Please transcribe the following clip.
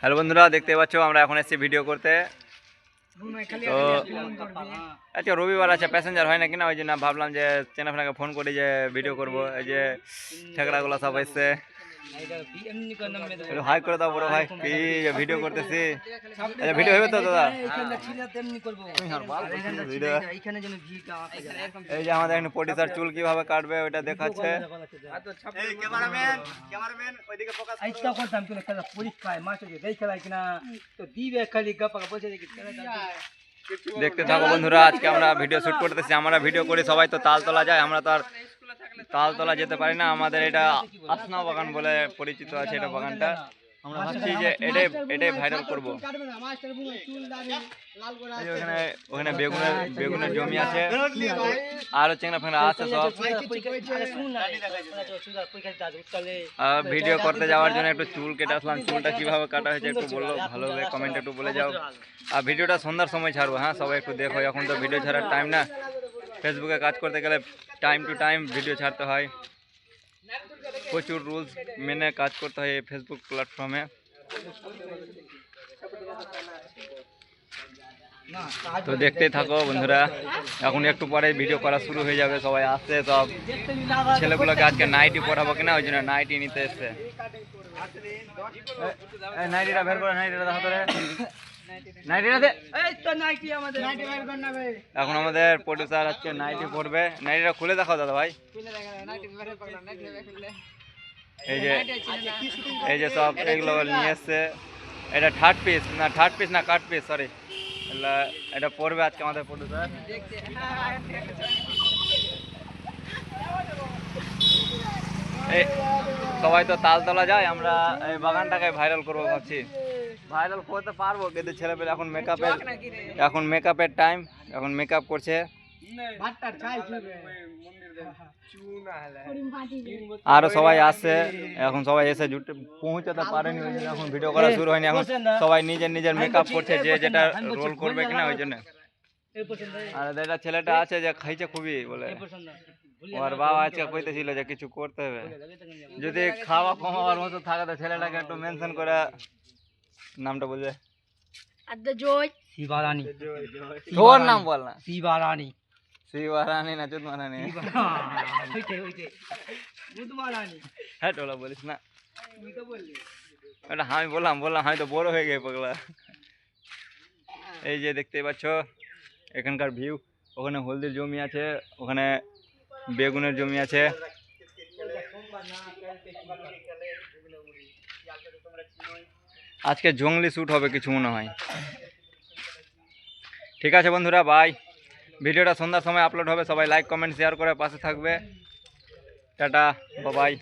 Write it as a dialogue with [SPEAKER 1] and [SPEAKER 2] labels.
[SPEAKER 1] Hello বন্ধুরা, দেখতে পাচ্ছ আমরা এখন এসেছি ভিডিও করতে। তো আচ্ছা, রবিবার আছে, প্যাসেঞ্জার হয় না কিনা, ওই জন্য ভাবলাম যে চেনাফেনাকে ফোন করি যে ভিডিও করব। এই যে ঠেকড়াগুলো সব এসছে, একটু হাই করে দাও বড় ভাই, কি ভিডিও করতেছি। আচ্ছা, ভিডিও হবে তো দাদা? এই যে আমাদের এখানে প্রডিউসার চুল কিভাবে কাটবে ওইটা দেখাচ্ছে। দেখতে থাকো বন্ধুরা, আজকে আমরা ভিডিও শুট করতেছি। আমরা ভিডিও করি, সবাই তো তালতলা যায়, আমরা তো আর তালতলা যেতে পারি না। আমাদের এটা আসনা বাগান বলে পরিচিত আছে এটা বাগানটা। আমরা ভাবছি যে এটাই ভাইরাল করব। ওখানে বেগুনের জমি আছে, আরো চেংড়া ফেংড়া আছে সব। ভিডিও করতে যাওয়ার জন্য একটু চুল কেটে আসলাম। চুলটা কিভাবে কাটা হয়েছে একটু বললো, ভালোভাবে কমেন্ট একটু বলে যাও। আর ভিডিওটা সন্ধ্যার সময় ছাড়বো, হ্যাঁ সবাই একটু দেখো। এখন তো ভিডিও ছাড়ার টাইম না, ফেসবুকে কাজ করতে গেলে টাইম টু টাইম ভিডিও ছাড়তে হয়, প্রচুর রুলস মেনে কাজ করতে হয় এই ফেসবুক প্ল্যাটফর্মে। তো দেখতেই থাকো বন্ধুরা, এখন একটু পরে ভিডিও করা শুরু হয়ে যাবে। সবাই আসছে, সব ছেলেগুলোকে আজকে নাইটি পড়াবো কিনা ওই জন্য নাইটি নিতে এসছে। নাইটিটা বের করে, নাইটিটা হাতে এখন আমাদের প্রডিউসার আজকে নাইটি পড়বে। নাইটিটা খুলে দেখাও দাদা ভাই। এই যে সব এগুলো নিয়ে এসছে। এটা থার্ড পিস না কাট পিস, সরি। এটা পড়বে আজকে আমাদের প্রডিউসার। এই সবাই তো তালতলা যায়, আমরা এই বাগানটাকে ভাইরাল করবো ভাবছি। ভাইরাল করতে পারবো কিন্তু ছেলেপেলে এখন মেকআপের টাইম, এখন মেকআপ করছে। আরো সবাই আসছে, এখন সবাই এসে পৌঁছাতে পারেনি, ওই জন্য এখন ভিডিও করা শুরু হয়নি। এখন সবাই নিজের মেকআপ করছে, যে যেটা রোল করবে কিনা ওই জন্য। আর এটা ছেলেটা আছে যে খাইছে খুবই, বলে ওর বাবা আজকে কইতেছিল যে কিছু করতে হবে, যদি খাওয়া কমাবার মতো থাকে তো ছেলেটাকে একটু মেনশন করে নামটা বলবে। শিবারানী, তোর নাম বল না। শিবারানী না চুদমারানি, হ্যাঁ টোলা বলিস না। এটা আমি বললাম আমি তো বড় হয়ে গেছে পাগলা। এই যে দেখতে পাচ্ছ এখানকার ভিউ। ওখানে হলদির জমি আছে, ওখানে বেগুনের জমি আছে। আজকে জঙ্গলি শ্যুট হবে কিছু মনে হয়। ঠিক আছে বন্ধুরা, বাই। ভিডিওটা সন্ধ্যার সময় আপলোড হবে, সবাই লাইক কমেন্ট শেয়ার করে পাশে থাকবে। Tata, by.